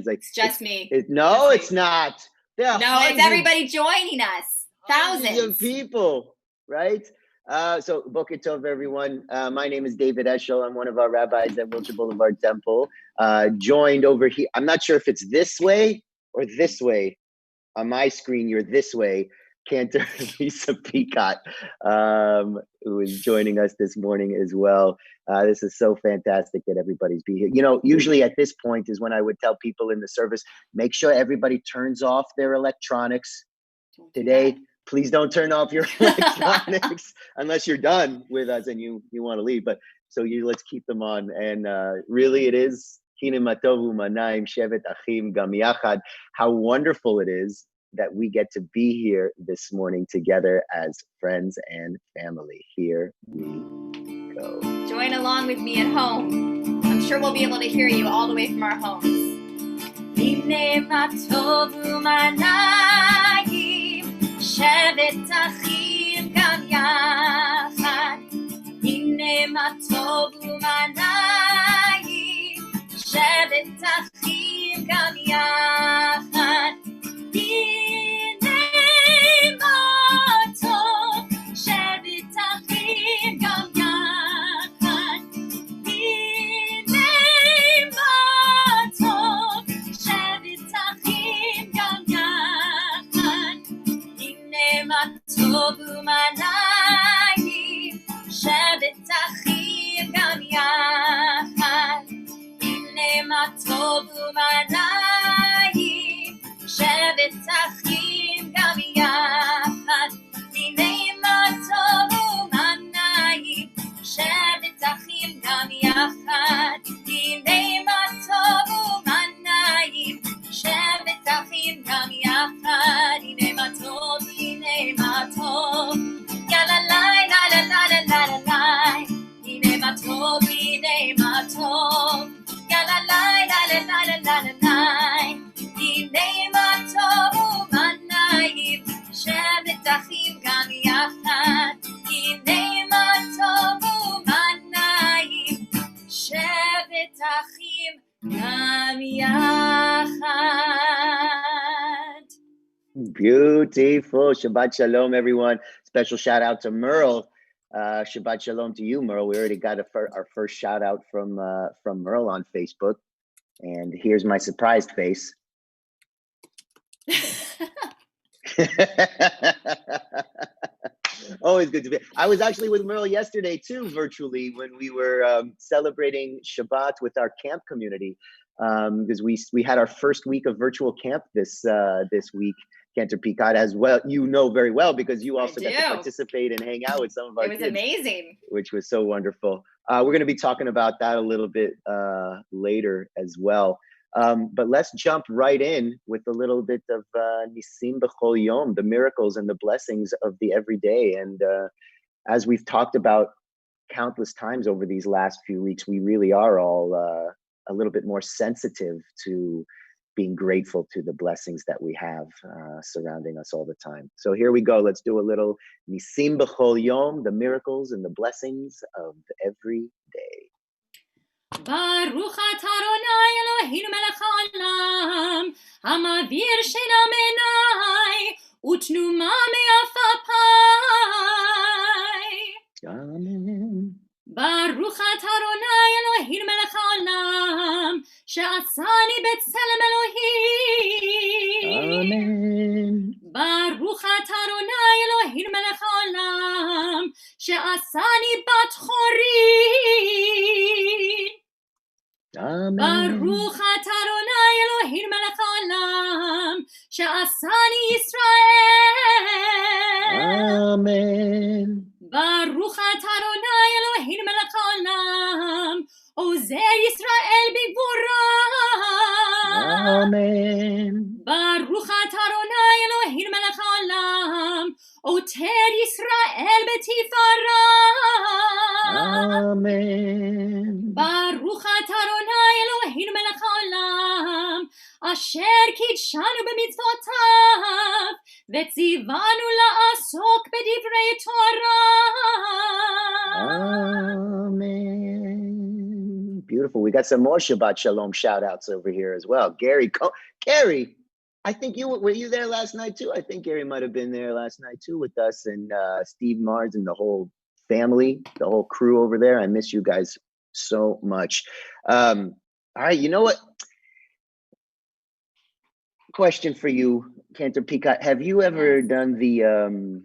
like, it's just me. No, it's not. No, it's everybody joining us. Thousands of people, right? So Boker Tov, everyone. My name is David Eshel. I'm one of our rabbis at Wilshire Boulevard Temple. Joined over here. I'm not sure if it's this way or this way. On my screen, you're this way. Cantor Lisa Peicott, who is joining us this morning as well. This is so fantastic that everybody's be here. You know, usually at this point is when I would tell people in the service, make sure everybody turns off their electronics. Today, please don't turn off your electronics unless you're done with us and you want to leave. But so let's keep them on. And really it is how wonderful it is that we get to be here this morning together as friends and family. Here we go. Join along with me at home. I'm sure we'll be able to hear you all the way from our homes. שבת אחים גם יחד, הנה מה טוב ומה נעים, שבת אחים גם יחד, הנה מה טוב, שבת אחים גם יחד, הנה מה טוב, שבת אחים גם יחד, מה טוב ומה נעים, שבת אחים גם יחד. הנה מה טוב ומה נעים, שבת אחים גם יחד. הנה מה טוב ומה נעים, שבת אחים גם יחד. הנה מה טוב ומה נעים, שבת אחים גם יחד. הנה מה טוב, הנה מה טוב, יאללה לי, לה לה לה לה לה לה. הנה מה טוב, הנה מה טוב, יאללה לי, לה לה לה לה לה לה. הנה מה טוב ומה נעים, שבת אחים גם יחד. הנה מה טוב ומה נעים, שבת אחים גם יחד. Beautiful. Shabbat Shalom, everyone. Special shout out to Merle. Shabbat Shalom to you, Merle. We already got our first shout out from Merle on Facebook. And here's my surprised face. Always good to be. I was actually with Merle yesterday too, virtually, when we were celebrating Shabbat with our camp community, because we had our first week of virtual camp this week. Cantor Peicott as well, you know very well, because you also got to participate and hang out with some of our kids. It was amazing. Which was so wonderful. We're going to be talking about that a little bit later as well. But let's jump right in with a little bit of Nisim B'chol Yom, the miracles and the blessings of the everyday. And as we've talked about countless times over these last few weeks, we really are all a little bit more sensitive to being grateful to the blessings that we have surrounding us all the time. So here we go. Let's do a little Nisim B'chol Yom, the miracles and the blessings of every day. Baruch atah Adonai Eloheinu melech haolam, hamavir sheina me'nai, utnuma me'afapai. Amen. Baruch atah Adonai Eloheinu melech haolam, she'asani b'tselem Elohim. Amen. Baruch atah Adonai Eloheinu melech haolam, she'asani bat chorin. Amen. Baruch atah Adonai Eloheinu melech haolam, she'asani Yisrael. Amen. Baruch atah Adonai Eloheinu melech haolam, ozer Yisrael b'gvura. Amen. Baruch atah Adonai Eloheinu melech haolam, oter Yisrael b'tifara. Amen. Baruch atah Adonai Eloheinu melech haolam, asher kidshanu b'mitzvotav, v'tzivanu la'asok b'divrei Torah. Amen. beautiful. We got some more Shabbat Shalom shout outs over here as well. Gary, I think were you there last night too? I think Gary might have been there last night too with us, and Steve Mars and the whole family, the whole crew over there. I miss you guys so much. All right, you know what? Question for you, Cantor Peicott. Have you ever done the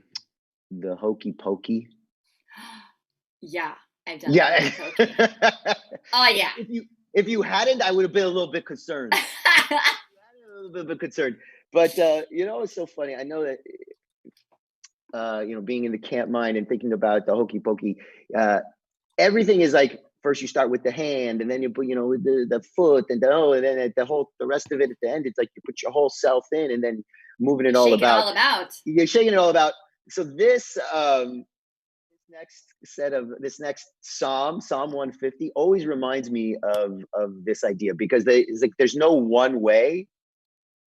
hokey pokey? Yeah, I've done the hokey pokey. Oh yeah. If you hadn't, I would have been a little bit concerned. But you know, it's so funny. I know that you know, being in the camp mind and thinking about the hokey pokey, everything is like, first you start with the hand, and then you put, you know, the foot, and then the rest of it at the end, it's like you put your whole self in, and then moving it all about. You're shaking it all about. So this next Psalm 150 always reminds me of this idea, because it's like there's no one way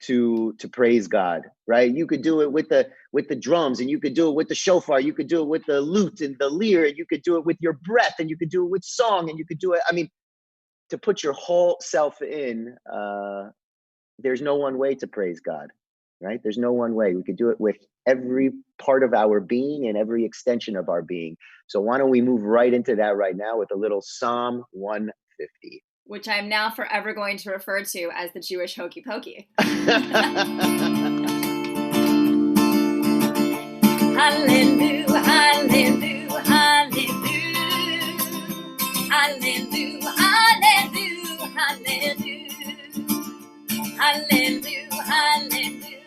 to praise God, right? You could do it with the drums, and you could do it with the shofar, you could do it with the lute and the lyre, and you could do it with your breath, and you could do it with song, and you could do it, I mean, to put your whole self in, there's no one way to praise God, right? There's no one way. We could do it with every part of our being and every extension of our being. So why don't we move right into that right now with a little Psalm 150. Which I'm now forever going to refer to as the Jewish hokey pokey. Hallelujah, hallelujah, hallelujah, hallelujah, hallelujah, hallelujah, hallelujah, hallelujah,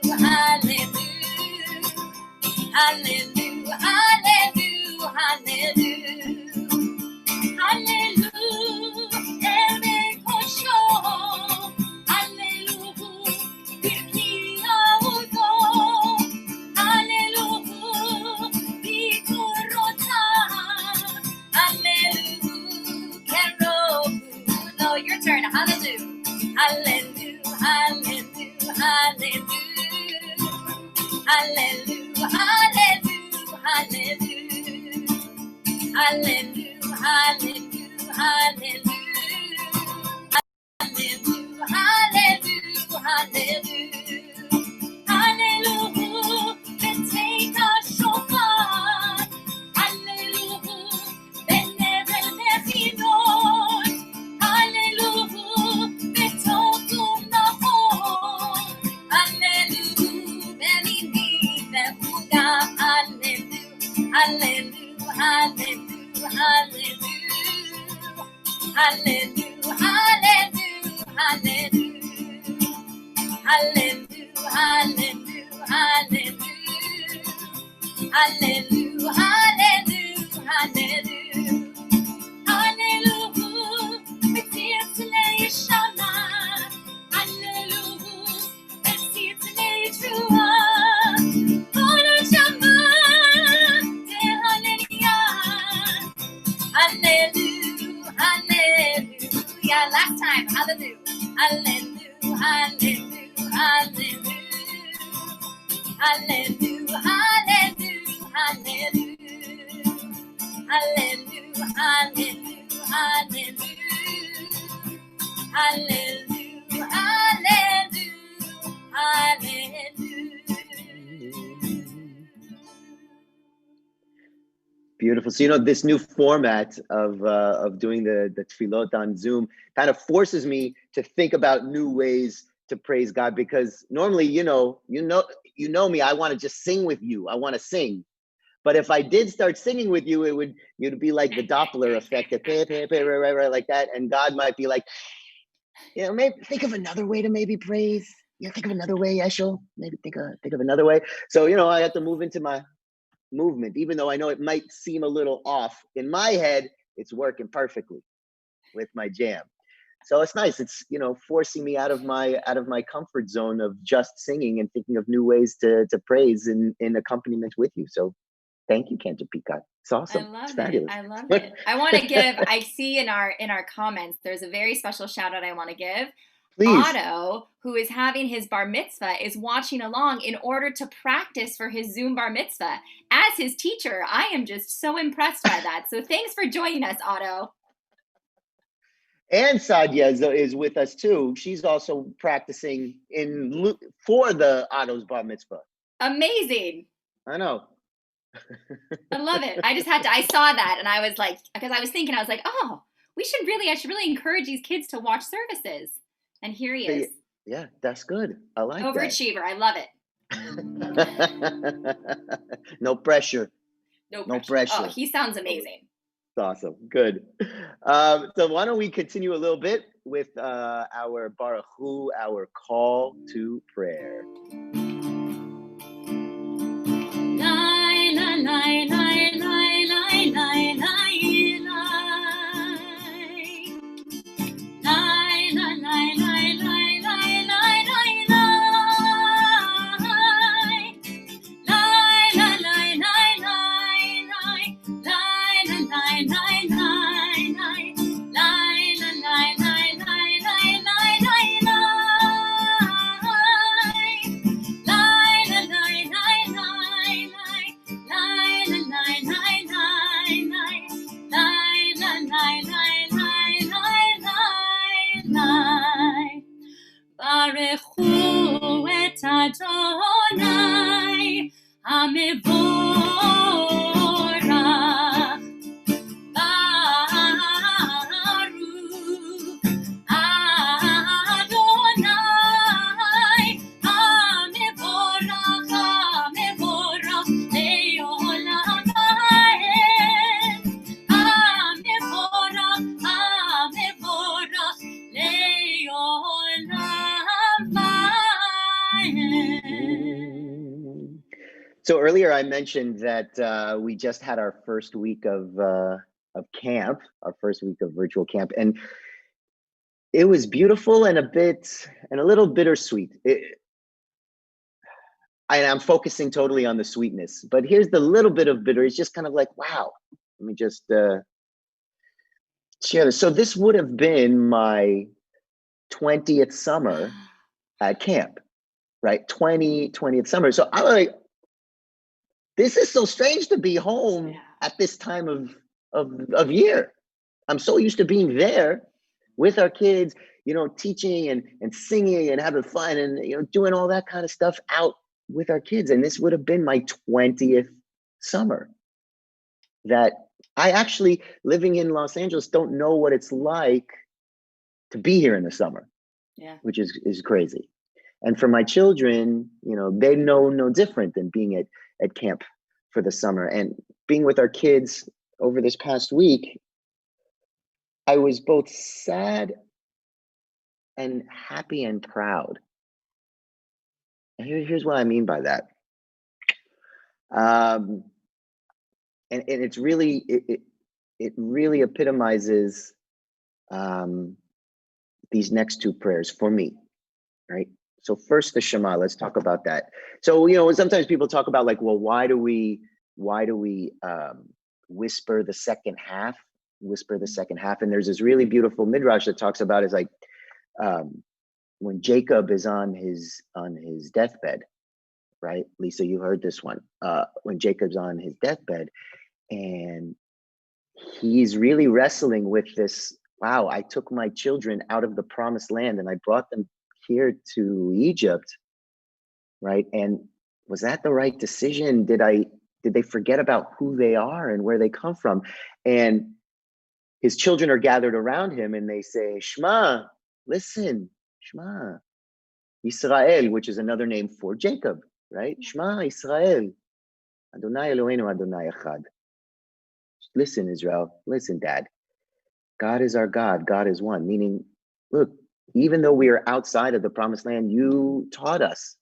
hallelujah, hallelujah, hallelujah, hallelujah, hallelujah. Turn, hallelujah, hallelujah, hallelujah, hallelujah, hallelujah, hallelujah, hallelujah, hallelujah, hallelujah, hallelujah, hallelujah, hallelujah, hallelujah, then take our shofar, hallelujah, then never let me know. Hallelujah, hallelujah, hallelujah, hallelujah, hallelujah, hallelujah, hallelujah, hallelujah, hallelujah, hallelujah, hallelujah, hallelujah, b'tzilei shama, hallelujah, b'tzilei trua, kol shama. Hallelujah, hallelujah. Last time, hallelujah, hallelujah, hallelujah, hallelujah, hallelujah, hallelujah, hallelujah, hallelujah, hallelujah, hallelujah, hallelujah, hallelujah. Beautiful. So, you know, this new format of doing the tefillot on Zoom kind of forces me to think about new ways to praise God, because normally, you know me, I want to just sing with you. I want to sing. But if I did start singing with you, you'd be like the Doppler effect, like that. And God might be like, you know, maybe think of another way to maybe praise. Yeah, think of another way, Eshel. Maybe think of another way. So, you know, I have to move into my movement, even though I know it might seem a little off. In my head, it's working perfectly with my jam. So it's nice. It's, you know, forcing me out of my comfort zone of just singing and thinking of new ways to praise in accompaniment with you. So thank you, Cantor Peicott. It's awesome. I love it's fabulous. it. I love it. I want to give, I see in our comments, there's a very special shout out I want to give. Please. Otto, who is having his bar mitzvah, is watching along in order to practice for his Zoom bar mitzvah. As his teacher, I am just so impressed by that. So thanks for joining us, Otto. And Sadia is with us too. She's also practicing for the Otto's bar mitzvah. Amazing. I know. I love it. I saw that and I was like, because I was thinking, I was like, oh, I should really encourage these kids to watch services. And here he is. Yeah, that's good. I like Overachiever. I love it. No pressure. No pressure. Oh, he sounds amazing. Awesome. Good. So why don't we continue a little bit with our Baruch Hu, our call to prayer. Baruchu et Adonai HaMevorach Baruch Adonai HaMevorach Le'olam Va'ed HaMevorach Le'olam. So earlier I mentioned that we just had our first week of camp, our first week of virtual camp, and it was beautiful and a little bittersweet. I'm focusing totally on the sweetness, but here's the little bit of bitter. It's just kind of like, wow. Let me just share this. So this would have been my 20th summer at camp, right? 20th summer. So I'm like, this is so strange to be home at this time of year. I'm so used to being there with our kids, teaching and singing and having fun and, doing all that kind of stuff out with our kids. And this would have been my 20th summer that I actually, living in Los Angeles, don't know what it's like to be here in the summer, which is crazy. And for my children, they know no different than being at camp for the summer. And being with our kids over this past week, I was both sad and happy and proud. And here's what I mean by that. And it's really, it really epitomizes these next two prayers for me, right? So first the Shema, let's talk about that. So, sometimes people talk about like, well, why do we whisper the second half? And there's this really beautiful midrash that talks about is like when Jacob is on his deathbed, right? Lisa, you heard this one. When Jacob's on his deathbed and he's really wrestling with this, wow, I took my children out of the promised land and I brought them here to Egypt, right? And was that the right decision? Did they forget about who they are and where they come from? And his children are gathered around him and they say, Shema, listen, Shema, Yisrael, which is another name for Jacob, right? Shema, Yisrael, Adonai Eloheinu, Adonai Echad. Listen, Israel, listen, Dad. God is our God, God is one. Meaning, look, even though we are outside of the promised land, you taught us.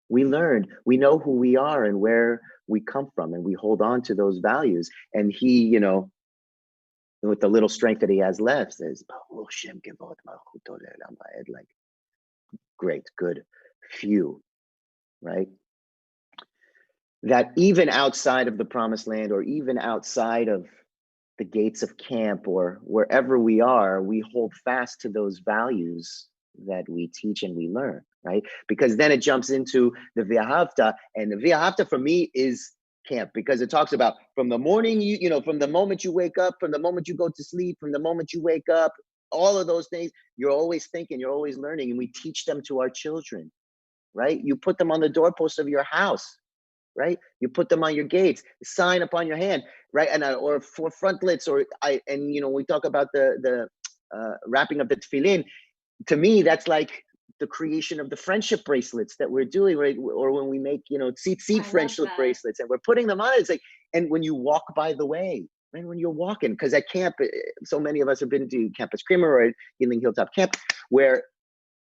We learned, we know who we are and where we come from, and we hold on to those values. And he, with the little strength that he has left, says, like, great, good, few, right? That even outside of the promised land or even outside of the gates of camp or wherever we are, we hold fast to those values that we teach and we learn, right? Because then it jumps into the V'ahavta, and the V'ahavta for me is camp, because it talks about from the morning, from the moment you wake up, from the moment you go to sleep, from the moment you wake up, all of those things. You're always thinking, you're always learning, and we teach them to our children, right? You put them on the doorpost of your house, right? You put them on your gates, sign upon your hand, right? And or for frontlets, and you know, we talk about the wrapping up the tefillin. To me, that's like the creation of the friendship bracelets that we're doing, right? Or when we make, you know, tzitzit friendship bracelets, and we're putting them on. It's like, and when you walk by the way, right? When you're walking, because at camp, so many of us have been to Campus Creamer or Healing Hilltop Camp, where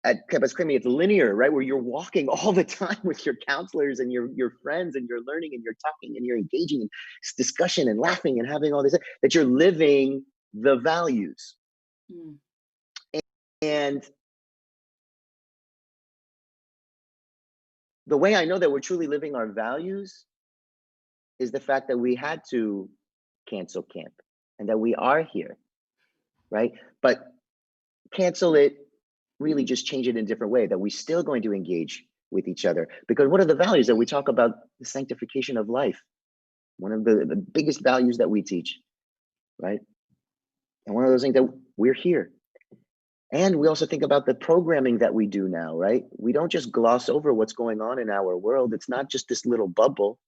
at Campus Creamer it's linear, right? Where you're walking all the time with your counselors and your friends, and you're learning and you're talking and you're engaging in discussion and laughing and having all this, that you're living the values. And the way I know that we're truly living our values is the fact that we had to cancel camp and that we are here, right? But cancel it, really just change it in a different way, that we're still going to engage with each other. Because what are the values that we talk about? The sanctification of life. One of the biggest values that we teach, right? And one of those things that we're here. And we also think about the programming that we do now, right? We don't just gloss over what's going on in our world. It's not just this little bubble,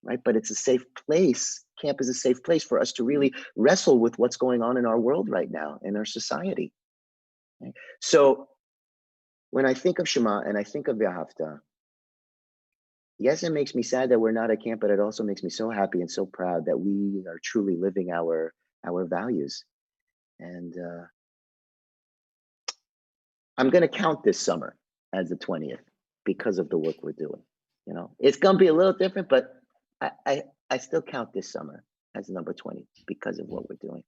right? But it's a safe place. Camp is a safe place for us to really wrestle with what's going on in our world right now, in our society. Okay? So when I think of Shema and I think of Ve'ahavta, yes, it makes me sad that we're not at camp, but it also makes me so happy and so proud that we are truly living our values. And I'm going to count this summer as the 20th because of the work we're doing. You know, it's going to be a little different, but I still count this summer as number 20 because of what we're doing.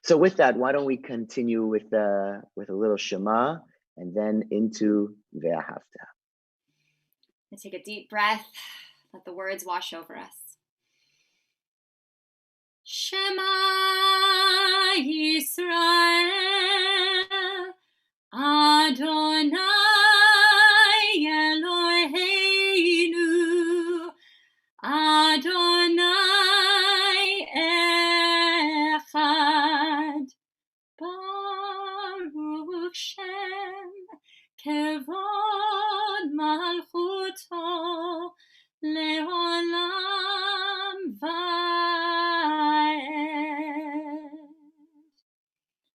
So with that, why don't we continue with a little Shema and then into Ve'ahavta. And take a deep breath. Let the words wash over us. Shema Yisrael, Adonai Eloheinu, Adonai Echad, Baruch Shem, Kevod Malchuto, Leolam Vaed.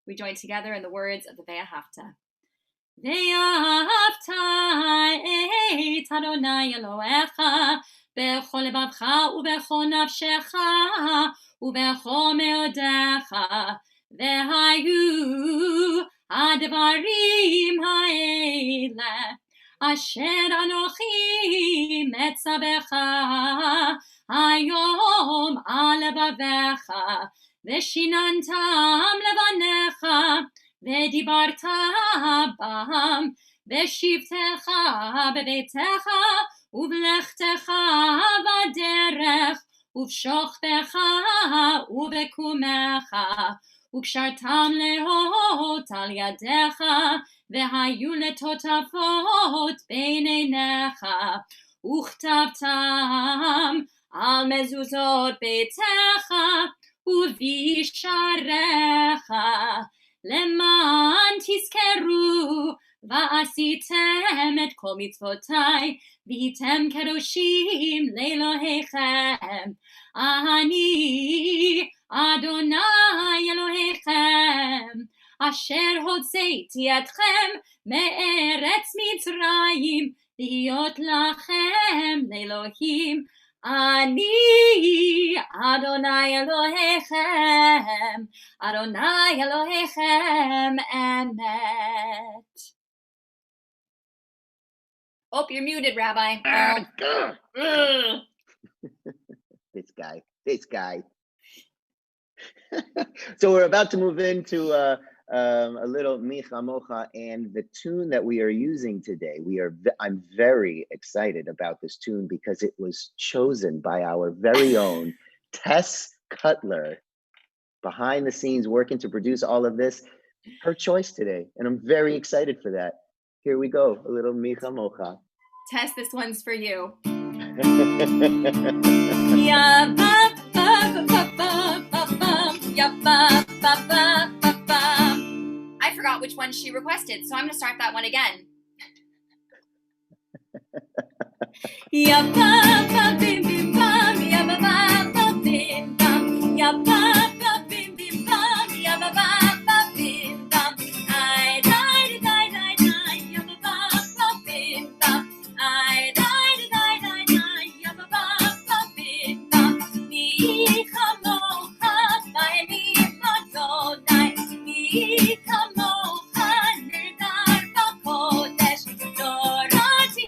We join together in the words of the Ve'ahavta. Ve'ahavta et Adonai Elohecha bechol lebavcha ubechol nafshecha ubechol meodecha ve'hayu advarim ha'ele asher anochi metzabecha hayom al levavecha ve'shinantam levanecha ve'dibarta bam ve'shivtecha bebeitecha ובלכתך בדרך, ובשוכבך ובקומך, וקשרתם להות על ידיך, והיו לטוטפות בין עיניך, וכתבתם על מזוזות ביתך, ובישעריך, למען תזכרו, ועשיתם את כל מצוותיי, והייתם קדושים לאלוהיכם. אני אדוני אלוהיכם, אשר הוצאתי אתכם מארץ מצרים, להיות לכם לאלוהים. אני אדוני אלוהיכם, אדוני אלוהיכם אמת. Oh, you're muted, Rabbi. This guy. So we're about to move into a little Micha Mocha, and the tune that we are using today. I'm very excited about this tune because it was chosen by our very own Tess Cutler, behind the scenes working to produce all of this. Her choice today, and I'm very excited for that. Here we go, a little Micha Mocha. Tess, this one's for you. I I forgot which one she requested, so I'm going to start that one again. Ya ba ba bim bim bam, ya ba ba bim bam, ya ba ba bim bim bam, ya ba ba bim bam. I die die die die, ya ba ba bim bam. I die die die die, ya ba ba bim bam. Mi chamocha ba'eli Adonai, mi chamocha nedar b'kodesh, dorati.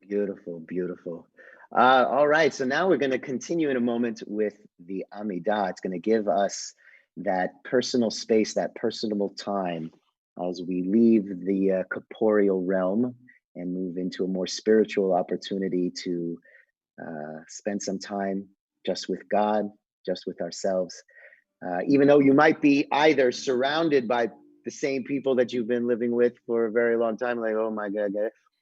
Beautiful, beautiful. All right, so now we're going to continue in a moment with the Amidah. It's going to give us that personal space, that personal time as we leave the corporeal realm and move into a more spiritual opportunity to spend some time just with God, just with ourselves. Even though you might be either surrounded by the same people that you've been living with for a very long time, like, oh my God,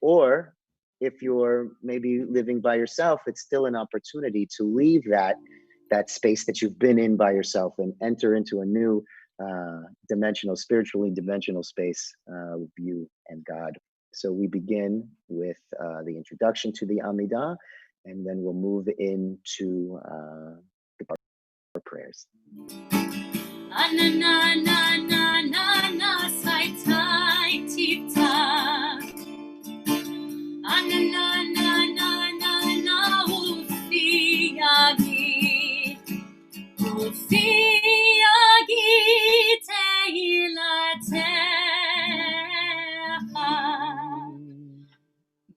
or if you're maybe living by yourself, it's still an opportunity to leave that space that you've been in by yourself and enter into a new spiritually dimensional space with you and God. So we begin with the introduction to the Amidah, and then we'll move into the prayers.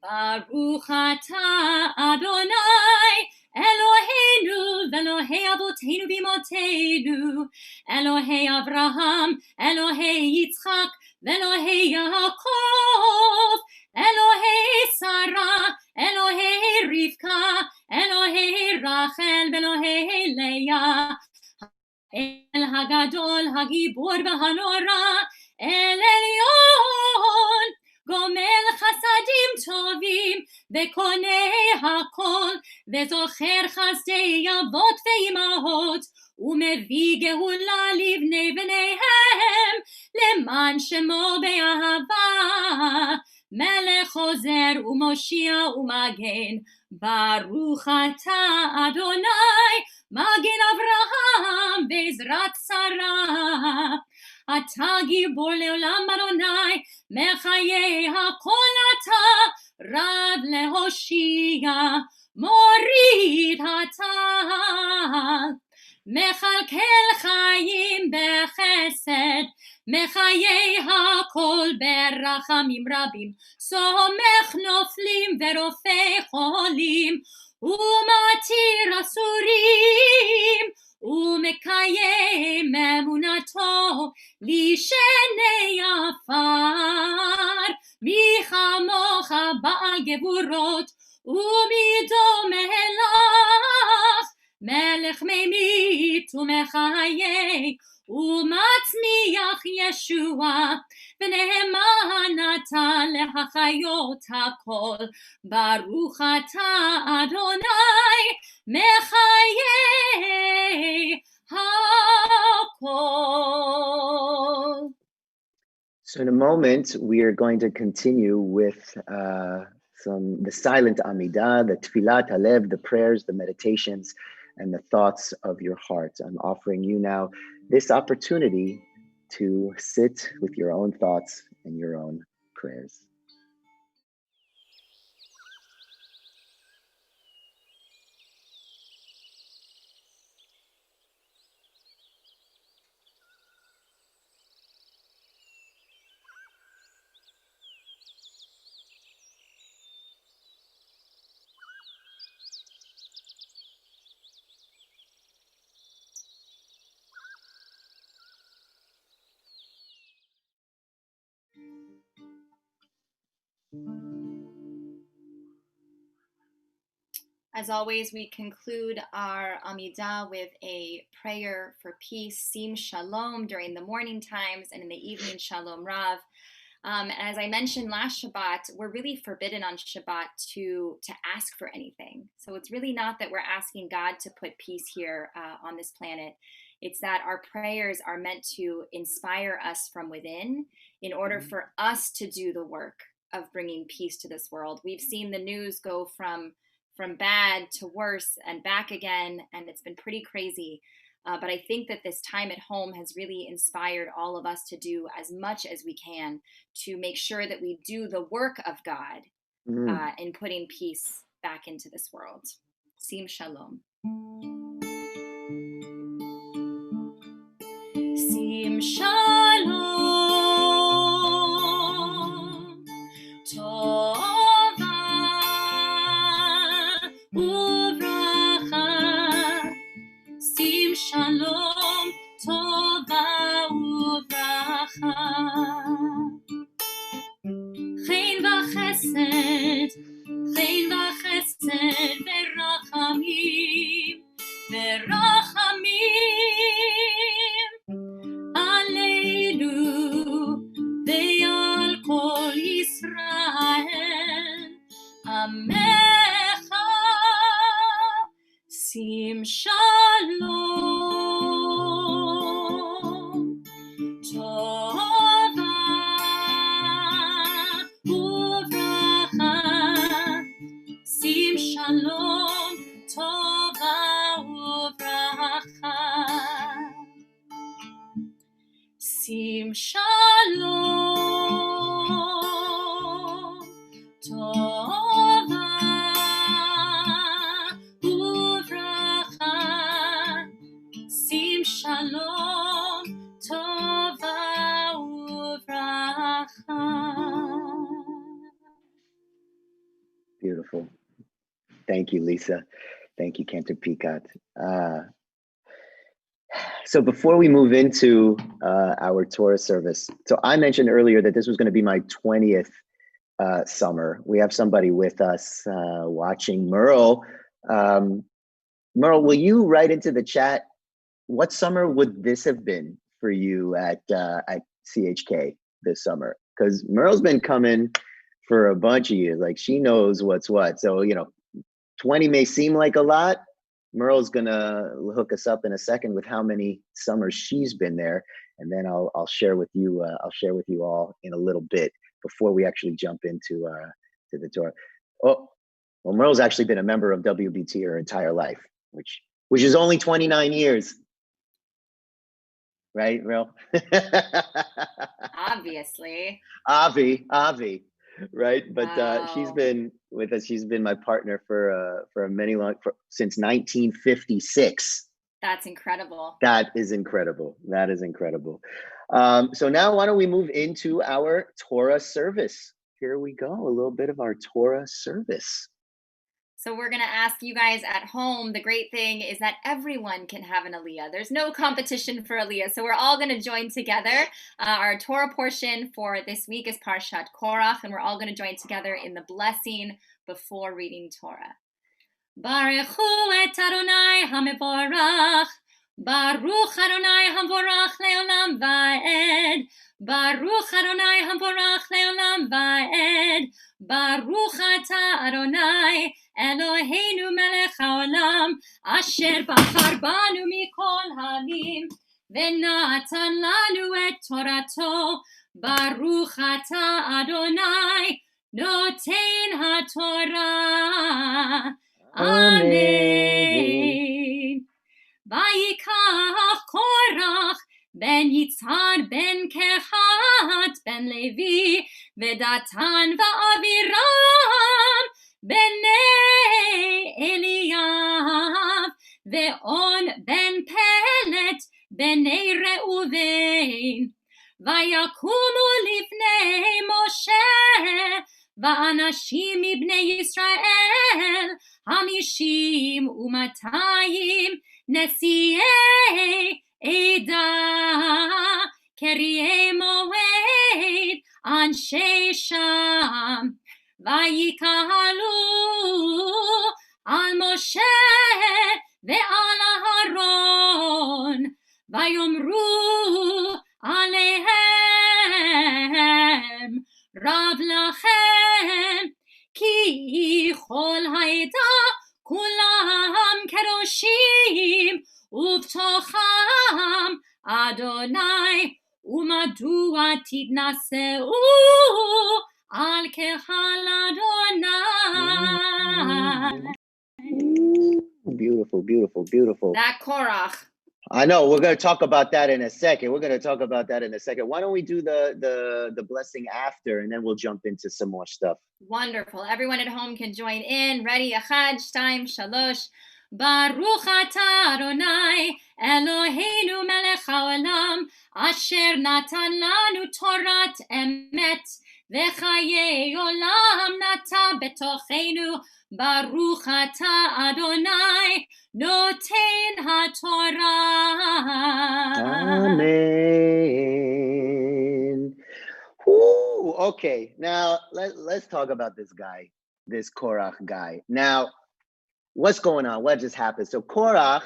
Baruch atah Adonai Eloheinu v'Elohei Avoteinu b'imotenu, Elohei Avraham, Elohei Yitzchak, v'Elohei Yaakov, Elohei Sarah, Elohei Rivka, Elohei Rachel, v'Elohei Leah, El Hagadol, Hagibor v'Hanora, El Elyon, גומל חסדים טובים וקונה הכל וזוכר חסדי אבות ואימהות ומביא גאולה לבני בניהם למען שמו באהבה מלך עוזר ומושיע ומגן ברוך אתה אדוני מגן אברהם בעזרת שרה אתה גיבור לעולם אדוני מחיי הכל אתה רב להושיע מוריד אתה מכלכל חיים בחסד מחיי הכל ברחמים רבים סומך נופלים ורופא חולים ומתיר אסורים ומקיים אמונתו לישני עפר מי כמוך בעל גבורות ומי דומה לך מלך ממית ומחיה ומצמיח ישועה ונאמן אתה להחיות הכל ברוך אתה אדוני מחיי הכל. So in a moment, we are going to continue with the silent Amidah, the Tfilat Halev, the prayers, the meditations. and the thoughts of your heart. I'm offering you now this opportunity to sit with your own thoughts and your own prayers. As always, we conclude our Amidah with a prayer for peace, Sim Shalom, during the morning times, and in the evening, Shalom Rav. As I mentioned last Shabbat, we're really forbidden on Shabbat to ask for anything. So it's really not that we're asking God to put peace here on this planet. It's that our prayers are meant to inspire us from within in order for us to do the work of bringing peace to this world. We've seen the news go from bad to worse and back again, and it's been pretty crazy. But I think that this time at home has really inspired all of us to do as much as we can to make sure that we do the work of God in putting peace back into this world. Sim Shalom. Sim Shalom. Tova uvracha. Sim Shalom. Tova uvracha. Chen v'chesed v'rachamim aleinu ve'al kol Yisrael amecha. Sim Shalom. Tova uvracha. Sim Shalom. Tova uvracha. Sim Shalom. Tova uvracha. Sim Shalom. Tova uvracha. Beautiful. Thank you, Lisa. Thank you, Cantor Peicott. So before we move into our Torah service, so I mentioned earlier that this was going to be my 20th summer. We have somebody with us watching. Merle, will you write into the chat, what summer would this have been for you at CHK this summer? Because Merle's been coming for a bunch of years. Like, she knows what's what. So, 20 may seem like a lot. Merle's gonna hook us up in a second with how many summers she's been there, and then I'll share with you. I'll share with you all in a little bit before we actually jump into to the Torah. Oh, well, Merle's actually been a member of WBT her entire life, which is only 29 years, right, Merle? Obviously. Avi. Right, but Wow. she's been with us. She's been my partner for since 1956. That's incredible. That is incredible. So now, why don't we move into our Torah service? Here we go. A little bit of our Torah service. So we're going to ask you guys at home. The great thing is that everyone can have an Aliyah. There's no competition for Aliyah. So we're all going to join together. Our Torah portion for this week is Parshat Korach, and we're all going to join together in the blessing before reading Torah. Baruchu et Adonai HaMevorach. Baruch Adonai HaMevorach le'olam va'ed. Baruch Adonai HaMevorach le'olam va'ed. Baruch atah Adonai Eloheinu melech haolam asher bachar banu mikol ha'amim v'natan lanu et torato. Baruch atah Adonai noten haTorah. Amen. ויקח קורח בן יצהר בן קהת בן לוי ודתן ואבירם בני אליאב ואון בן פלט בני ראובן ויקומו לפני משה ואנשים מבני ישראל 50 ו200 נשיאי עדה קריאי מועד אנשי שם ויקהלו על משה ועל אהרון ויאמרו עליהם רב לכם כי כל העדה כולם קדושים ובתוכם אדוני ומדוע תתנשאו על קהל אדוני. Beautiful, beautiful, beautiful. That Korach. I know, we're going to talk about that in a second. Why don't we do the blessing after, and then we'll jump into some more stuff. Wonderful. Everyone at home can join in. Ready? 1, 2, 3. Baruch atah Adonai Eloheinu melech haolam asher natan lanu torat emet v'chayei olam nata betochenu. Baruch atah Adonai noten haTorah. Amen. Ooh, okay, now let's talk about this guy, this Korach guy. Now, what's going on? What just happened? So Korach,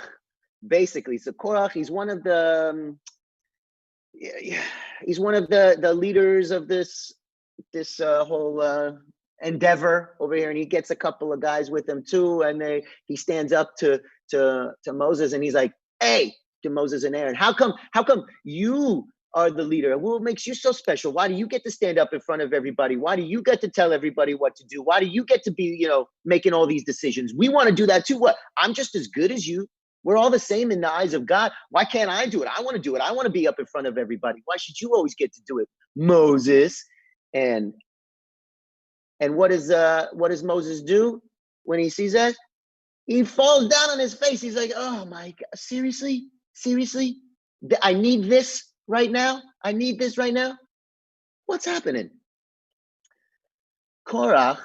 basically, he's one of the leaders of this whole endeavor over here, and he gets a couple of guys with him too, and he stands up to Moses, and he's like, "Hey," to Moses and Aaron, how come you are the leader? What makes you so special? Why do you get to stand up in front of everybody? Why do you get to tell everybody what to do? Why do you get to be, making all these decisions? We want to do that too. What? I'm just as good as you. We're all the same in the eyes of God. Why can't I do it? I want to do it. I want to be up in front of everybody. Why should you always get to do it, Moses? And what does Moses do when he sees that? He falls down on his face. He's like, "Oh my God, seriously? I need this right now? What's happening?" Korach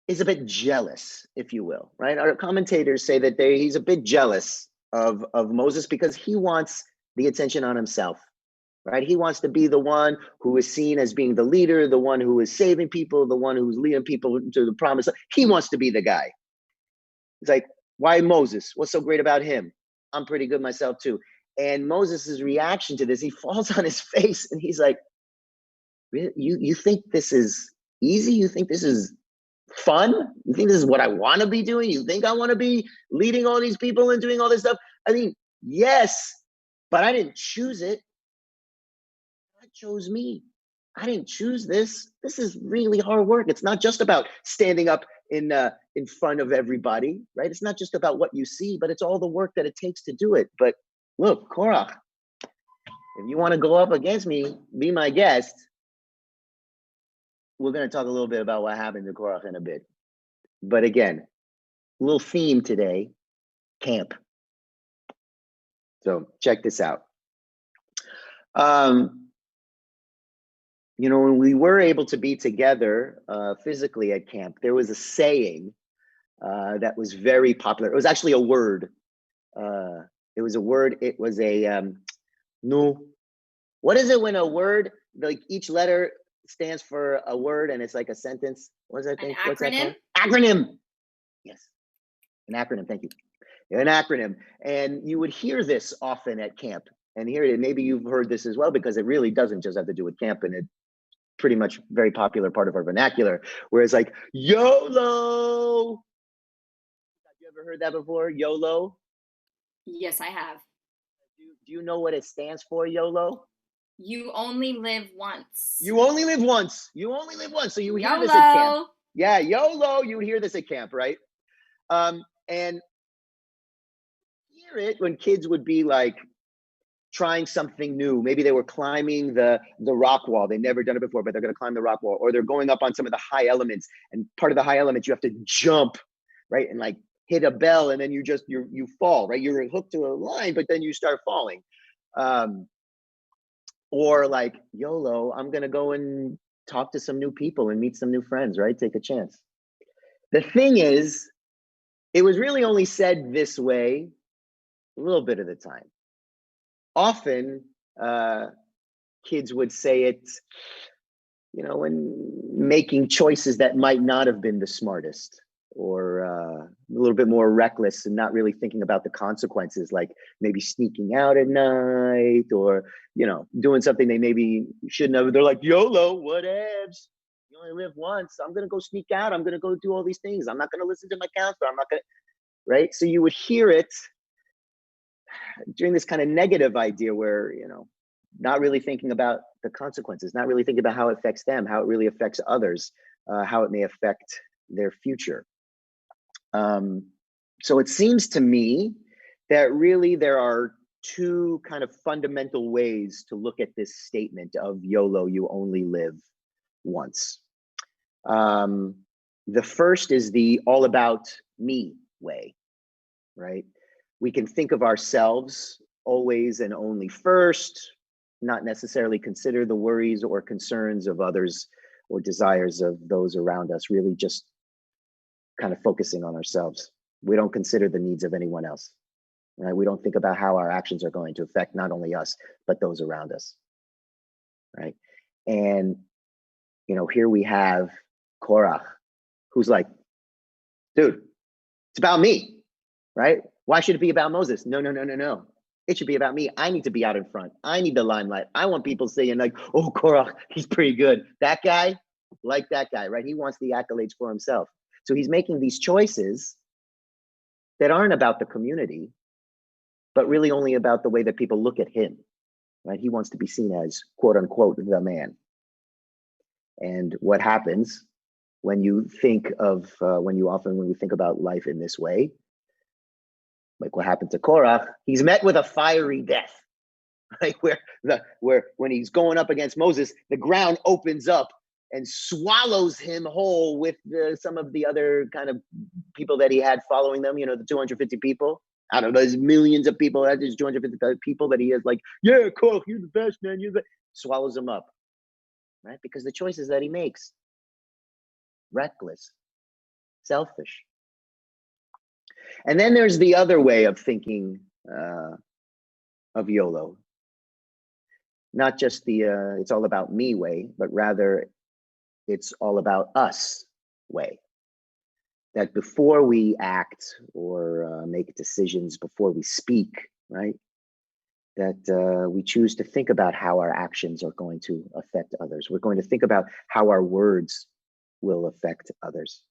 is a bit jealous, if you will, right? Our commentators say that he's a bit jealous of Moses because he wants the attention on himself, right? He wants to be the one who is seen as being the leader, the one who is saving people, the one who's leading people to the promise. He wants to be the guy. It's like, why Moses? What's so great about him? I'm pretty good myself too. And Moses' reaction to this, he falls on his face and he's like, "Really? You think this is easy? You think this is fun? You think this is what I want to be doing? You think I want to be leading all these people and doing all this stuff? I mean, yes, but I didn't choose it. God chose me. I didn't choose this. This is really hard work. It's not just about standing up in front of everybody, right? It's not just about what you see, but it's all the work that it takes to do it. But look, Korach, if you want to go up against me, be my guest." We're going to talk a little bit about what happened to Korach in a bit. But again, a little theme today, camp. So check this out. When we were able to be together physically at camp, there was a saying that was very popular. It was actually a word. It was a word. It was a no. What is it when a word, like each letter stands for a word and it's like a sentence? What is that thing? What's that called? Acronym. Yes, an acronym. Thank you. An acronym. And you would hear this often at camp. And here it is. Maybe you've heard this as well, because it really doesn't just have to do with camp, and it's pretty much very popular part of our vernacular, where it's like YOLO. Have you ever heard that before? YOLO? Yes, I have. Do you know what it stands for, YOLO? You only live once. You only live once. You only live once. So you would hear YOLO. this at camp. Yeah, YOLO. You would hear this at camp, right? And hear it when kids would be like trying something new. Maybe they were climbing the rock wall. They've never done it before, but they're going to climb the rock wall, or they're going up on some of the high elements. And part of the high elements, you have to jump, right? And like hit a bell, and then you fall, right? You're hooked to a line, but then you start falling. Or like YOLO, I'm going to go and talk to some new people and meet some new friends, right? Take a chance. The thing is, it was really only said this way a little bit of the time. Often, kids would say it, when making choices that might not have been the smartest, or a little bit more reckless and not really thinking about the consequences, like maybe sneaking out at night, or, doing something they maybe shouldn't have. They're like, YOLO, whatevs. You only live once. I'm going to go sneak out. I'm going to go do all these things. I'm not going to listen to my counselor. I'm not going to, right? So you would hear it during this kind of negative idea where, not really thinking about the consequences, not really thinking about how it affects them, how it really affects others, how it may affect their future. So it seems to me that really there are two kind of fundamental ways to look at this statement of YOLO, you only live once. The first is the all about me way, right? We can think of ourselves always and only first, not necessarily consider the worries or concerns of others or desires of those around us, really just kind of focusing on ourselves. We don't consider the needs of anyone else, right? We don't think about how our actions are going to affect not only us, but those around us, right? And, here we have Korach, who's like, dude, it's about me, right? Why should it be about Moses? No. It should be about me. I need to be out in front. I need the limelight. I want people saying like, oh, Korach, he's pretty good. That guy, like that guy, right? He wants the accolades for himself. So he's making these choices that aren't about the community, but really only about the way that people look at him, right? He wants to be seen as, quote unquote, the man. And what happens when you think of, when we think about life in this way, like what happened to Korach, he's met with a fiery death, right? Where when he's going up against Moses, the ground opens up and swallows him whole with some of the other kind of people that he had following them, the 250 people. Out of those millions of people, there's 250 people that he is like, yeah, Korach, you're the best, man. Swallows him up, right? Because the choices that he makes, reckless, selfish. And then there's the other way of thinking of YOLO. Not just the it's all about me way, but rather it's all about us way. That before we act or make decisions, before we speak, right? That we choose to think about how our actions are going to affect others. We're going to think about how our words will affect others.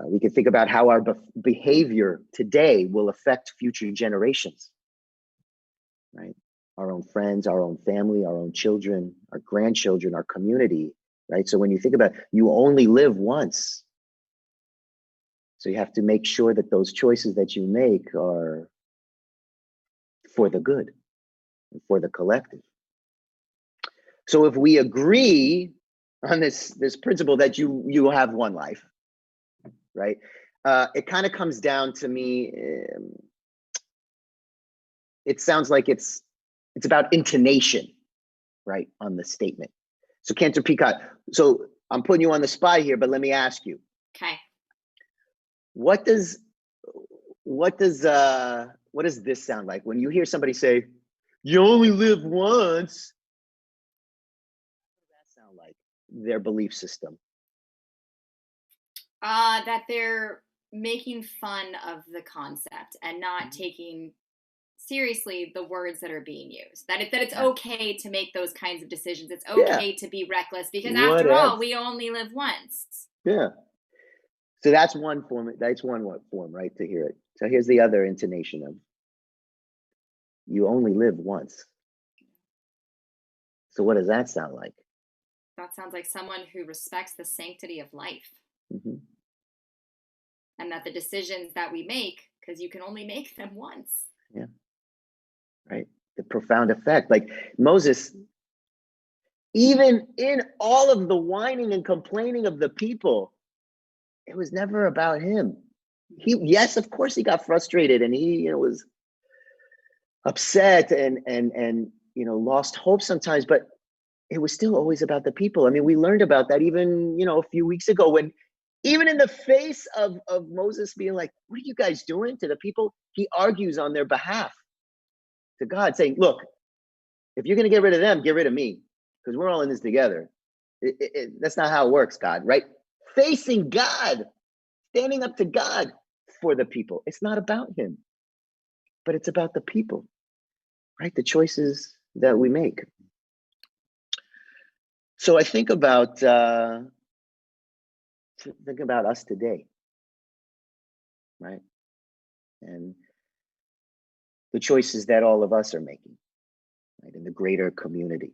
We can think about how our behavior today will affect future generations, right? Our own friends, our own family, our own children, our grandchildren, our community, right? So when you think about, you only live once. So you have to make sure that those choices that you make are for the good and for the collective. So if we agree on this principle that you have one life, right? It kind of comes down to me, it sounds like it's about intonation, right, on the statement. So Cantor Peicott, so I'm putting you on the spot here, but let me ask you. Okay. What does this sound like when you hear somebody say, you only live once? What does that sound like, their belief system? That they're making fun of the concept and not taking seriously the words that are being used. That it's okay to make those kinds of decisions. It's okay to be reckless because after all, we only live once. Yeah. So that's one form. That's one form, right, to hear it. So here's the other intonation of, you only live once. So what does that sound like? That sounds like someone who respects the sanctity of life. Mm-hmm. And that the decisions that we make because you can only make them once. Yeah. Right. The profound effect. Like Moses, even in all of the whining and complaining of the people, it was never about him. Yes, of course he got frustrated and he was upset and lost hope sometimes, but it was still always about the people. I mean, we learned about that even, a few weeks ago, when even in the face of Moses being like, what are you guys doing to the people? He argues on their behalf to God, saying, look, if you're going to get rid of them, get rid of me, because we're all in this together. That's not how it works, God, right? Facing God, standing up to God for the people. It's not about him, but it's about the people, right? The choices that we make. So I think about us today, right? And the choices that all of us are making, right? In the greater community,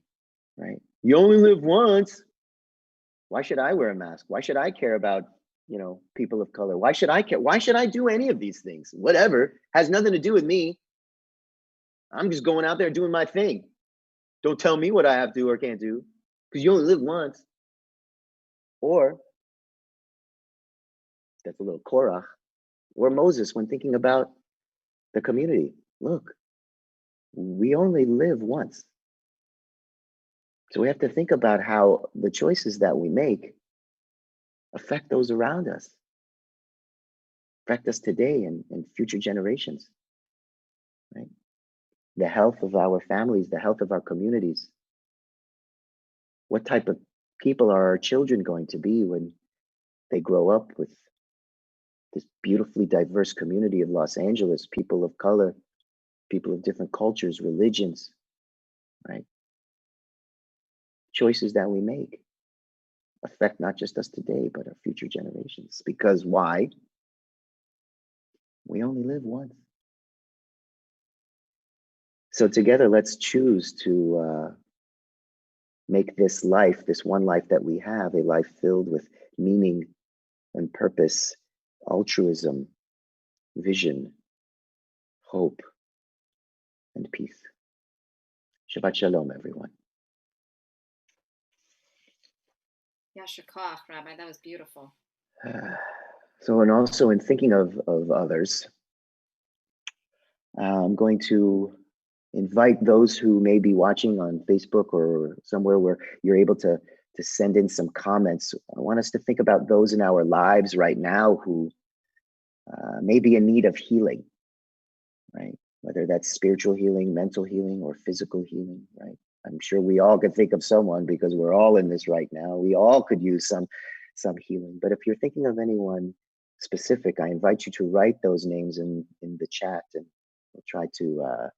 right? You only live once. Why should I wear a mask? Why should I care about, people of color? Why should I care? Why should I do any of these things? Whatever, has nothing to do with me. I'm just going out there doing my thing. Don't tell me what I have to do or can't do, because you only live once. Or that's a little Korach, or Moses when thinking about the community. Look, we only live once. So we have to think about how the choices that we make affect those around us, affect us today and future generations, right? The health of our families, the health of our communities. What type of people are our children going to be when they grow up with this beautifully diverse community of Los Angeles, people of color, people of different cultures, religions, right? Choices that we make affect not just us today, but our future generations. Because why? We only live once. So together, let's choose to make this life, this one life that we have, a life filled with meaning and purpose, altruism, vision, hope, and peace. Shabbat Shalom, everyone. Yasher Koach, Rabbi, that was beautiful. So, and also in thinking of others, I'm going to invite those who may be watching on Facebook or somewhere where you're able to send in some comments. I want us to think about those in our lives right now who may be in need of healing, right? Whether that's spiritual healing, mental healing, or physical healing, right? I'm sure we all could think of someone, because we're all in this right now. We all could use some healing. But if you're thinking of anyone specific, I invite you to write those names in the chat, and we'll try to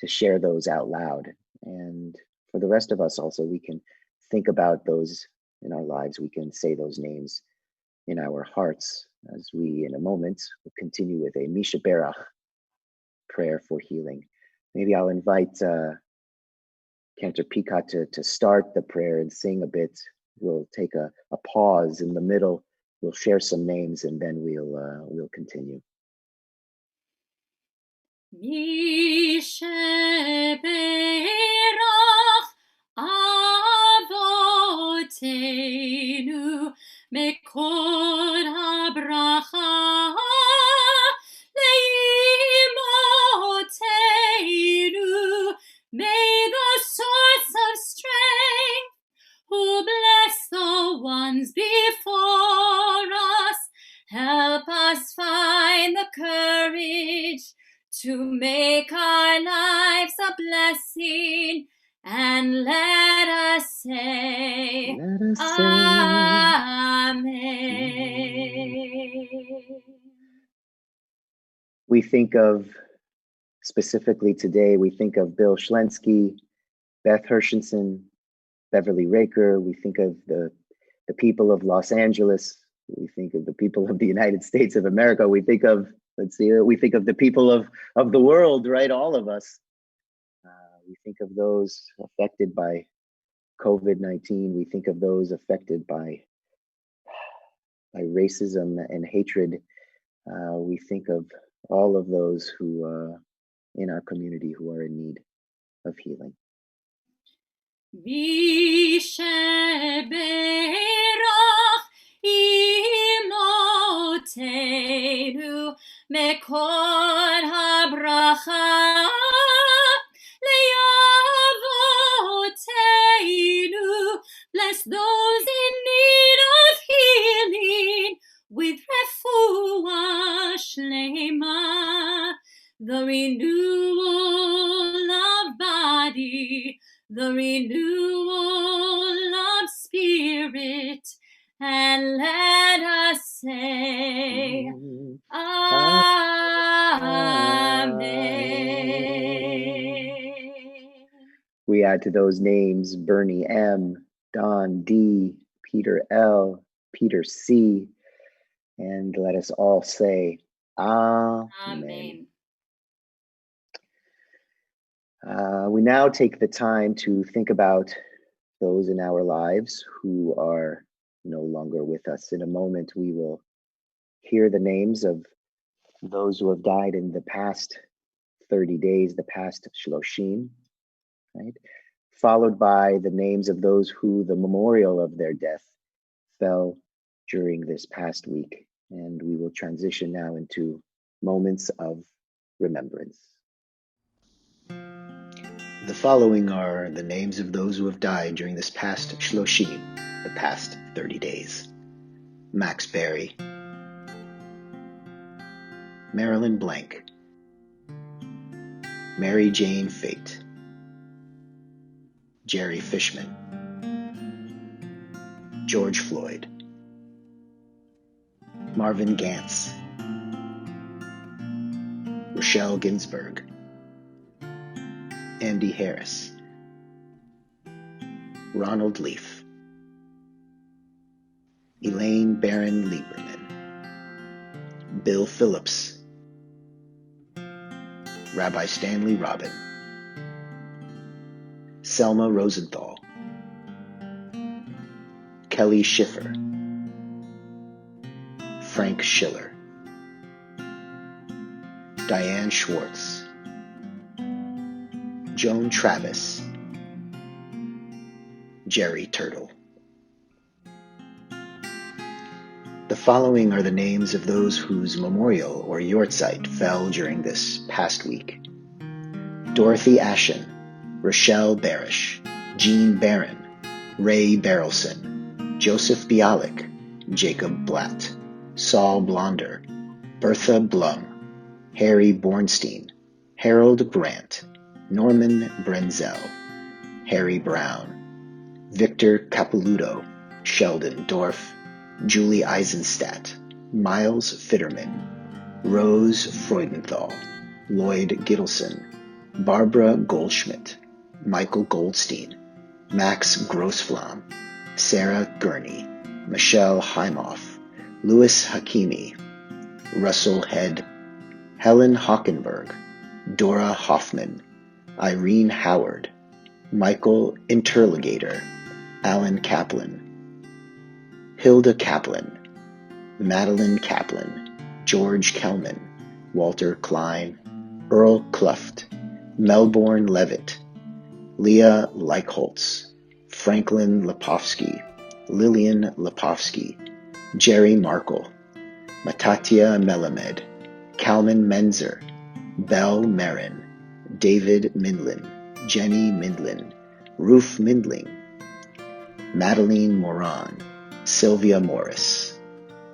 share those out loud. And for the rest of us also, we can think about those in our lives. We can say those names in our hearts as we, in a moment, will continue with a Misha Berach prayer for healing. Maybe I'll invite Cantor Peicott to start the prayer and sing a bit. We'll take a pause in the middle. We'll share some names, and then we'll continue. Misha Berach Avotenu Mekol HaBracha Leimotenu. May the source of strength, who bless the ones before us, help us find the courage to make our lives a blessing, and let us say, Amen. We think of, specifically today, we think of Bill Schlensky, Beth Hershenson, Beverly Raker. We think of the people of Los Angeles. We think of the people of the United States of America. We think of, we think of the people of the world, right? All of us. We think of those affected by COVID-19. We think of those affected by racism and hatred. We think of all of those who in our community who are in need of healing. Visheberach imotenu mekor habracha le'avotenu. Bless those in need of healing with refuah shlema, the renewal of body, the renewal of spirit, and let us say, Amen. We add to those names Bernie M., Don D., Peter L., Peter C., and let us all say, Amen. We now take the time to think about those in our lives who are no longer with us. In a moment, we will hear the names of those who have died in the past 30 days, the past Shloshim, right? Followed by the names of those who the memorial of their death fell during this past week. And we will transition now into moments of remembrance. The following are the names of those who have died during this past Shloshim, the past 30 days. Max Barrie, Marilyn Blank, Mary Jane Fate, Jerry Fishman, George Floyd, Marvin Gantz, Rochelle Ginsberg, Andy Harris, Ronald Leif, Elaine Baron Lieberman, Bill Phillips, Rabbi Stanley Robin, Selma Rosenthal, Kelly Schiffer, Frank Schiller, Diane Schwartz, Joan Travis, Jeri Turtle. The following are the names of those whose memorial or yortzeit fell during this past week. Dorothy Ashen, Rochelle Barish, Jean Barron, Ray Barrelson, Joseph Bialik, Jacob Blatt, Saul Blonder, Bertha Blum, Harry Bornstein, Harold Grant, Norman Brenzel, Harry Brown, Victor Capeluto, Sheldon Dorff, Julie Eisenstadt, Miles Fitterman, Rose Freudenthal, Lloyd Gittleson, Barbara Goldschmidt, Michael Goldstein, Max Grossflam, Sarah Gurney, Michelle Heimoff, Louis Hakimi, Russell Head, Helen Hockenberg, Dora Hoffman, Irene Howard, Michael Interligator, Alan Kaplan, Hilda Kaplan, Madeline Kaplan, George Kelman, Walter Klein, Earl Kluft, Melbourne Levitt, Leah Leichholtz, Franklin Lepovsky, Lillian Lepovsky, Jerry Markle, Matatia Melamed, Kalman Menzer, Belle Marin, David Mindlin, Jenny Mindlin, Ruth Mindling, Madeline Moran, Sylvia Morris,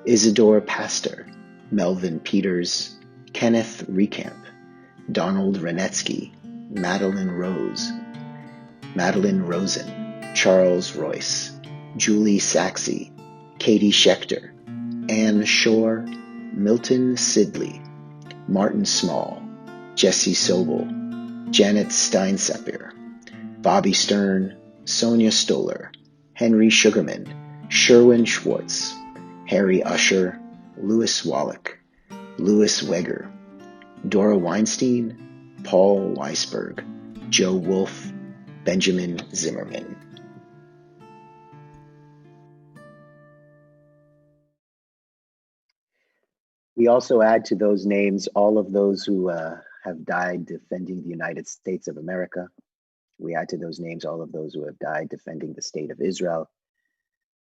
Isidore Pastor, Melvin Peters, Kenneth Recamp, Donald Renetsky, Madeline Rose, Madeline Rosen, Charles Royce, Julie Saxey, Katie Schechter, Anne Shore, Milton Sidley, Martin Small, Jesse Sobel, Janet Steinsepper, Bobby Stern, Sonia Stoller, Henry Sugarman, Sherwin Schwartz, Harry Usher, Louis Wallach, Louis Weger, Dora Weinstein, Paul Weisberg, Joe Wolf, Benjamin Zimmerman. We also add to those names all of those who have died defending the United States of America. We add to those names all of those who have died defending the state of Israel.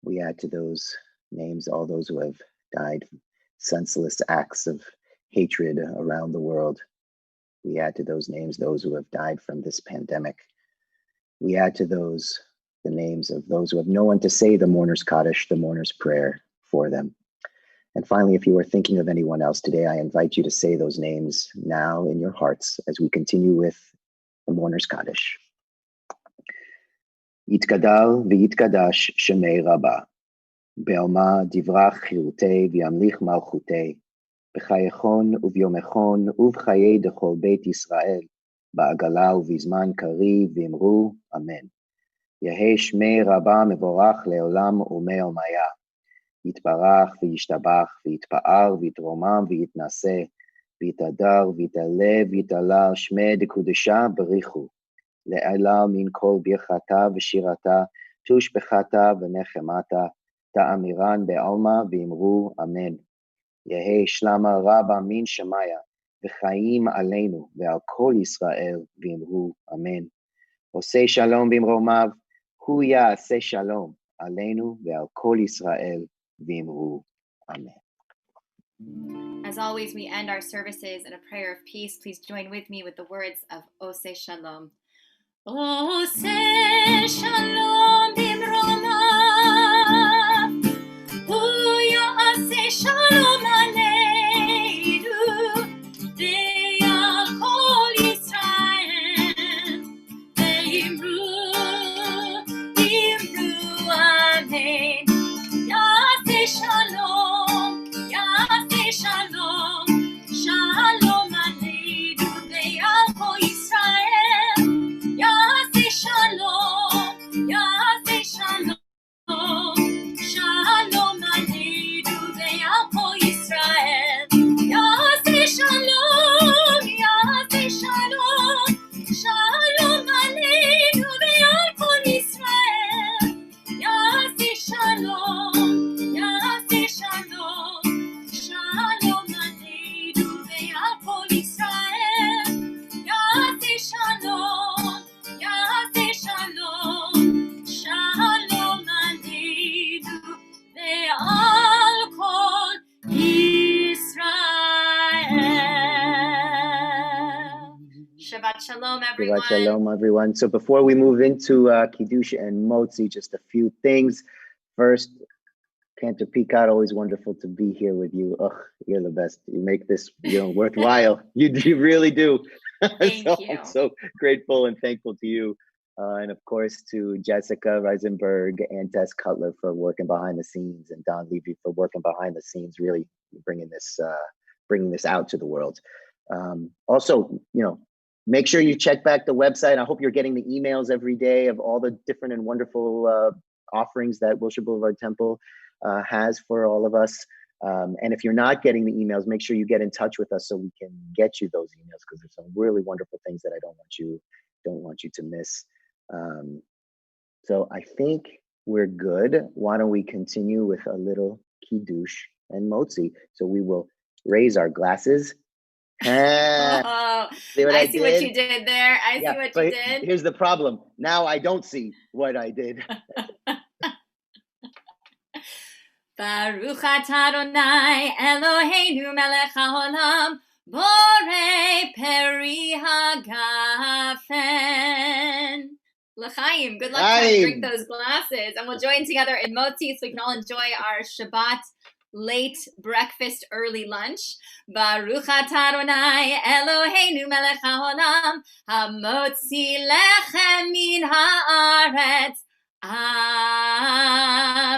We add to those names all those who have died senseless acts of hatred around the world. We add to those names those who have died from this pandemic. We add to those the names of those who have no one to say the mourner's Kaddish, the mourner's prayer for them. And finally, if you are thinking of anyone else today, I invite you to say those names now in your hearts as we continue with the mourner's Kaddish. Yitkadal v'yitkadash shemei Rabba, be'oma divrach chirutei v'yamlich malchutei, b'chayechon uvyomechon uv'chayei dechol beit Yisrael, ba'agala uv'izman kari v'imru, amen. Yehei shmei Rabba mevorach le'olam u'me'omaya, יתברך וישתבח ויתפאר ויתרומם ויתנשא ויתהדר ויתעלה ויתעלה שמי דקודשה בריחו לעילה מן כל ברכתה ושירתה תושבחתה ונחמתה תאמירן בעלמא ואמרו אמן. יהי שלמה רבה מן שמיה וחיים עלינו ועל כל ישראל ואמרו אמן. עושה שלום במרומיו הוא יעשה שלום עלינו ועל כל ישראל. Amen. As always, we end our services in a prayer of peace. Please join with me with the words of Oseh Shalom. Oseh Shalom bimromav, hu ya'aseh shalom aleinu, ve'al kol Yisrael, ve'imru amen. Shalom, Yaseh Shalom, Shalom Aleinu ve'al kol Yisrael. Yaseh Shalom, Yaseh Shalom, Shalom Aleinu ve'al kol Yisrael. Yaseh Shalom, Yaseh Shalom, Shalom Aleinu ve'al kol Yisrael. Yaseh Shalom. Shabbat Shalom, everyone. Shabbat Shalom, everyone. So before we move into Kiddush and Motzi, just a few things. First, Cantor Peicott, always wonderful to be here with you. Ugh, you're the best. You make this, worthwhile. You really do. Thank you. I'm so grateful and thankful to you. And of course, to Jessica Reisenberg and Tess Cutler for working behind the scenes, and Don Levy for working behind the scenes, really bringing this out to the world. Also, make sure you check back the website. I hope you're getting the emails every day of all the different and wonderful offerings that Wilshire Boulevard Temple has for all of us. And if you're not getting the emails, make sure you get in touch with us so we can get you those emails, because there's some really wonderful things that I don't want you to miss. So I think we're good. Why don't we continue with a little Kiddush and Motzi? So we will raise our glasses. I see what you did there. I see what you did. Here's the problem. Now I don't see what I did. Baruch atah Adonai Eloheinu melech haolam borei peri hagafen. L'chaim. Good luck trying to drink those glasses. And we'll join together in Motzi so we can all enjoy our Shabbat late breakfast, early lunch. Baruch atah Adonai Eloheinu melech haolam hamotzi lechem min haaretz.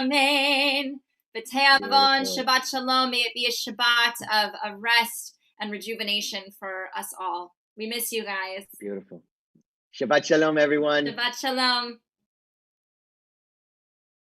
Amen. B'te'avon, Shabbat Shalom. May it be a Shabbat of rest and rejuvenation for us all. We miss you guys. Beautiful. Shabbat Shalom, everyone. Shabbat Shalom.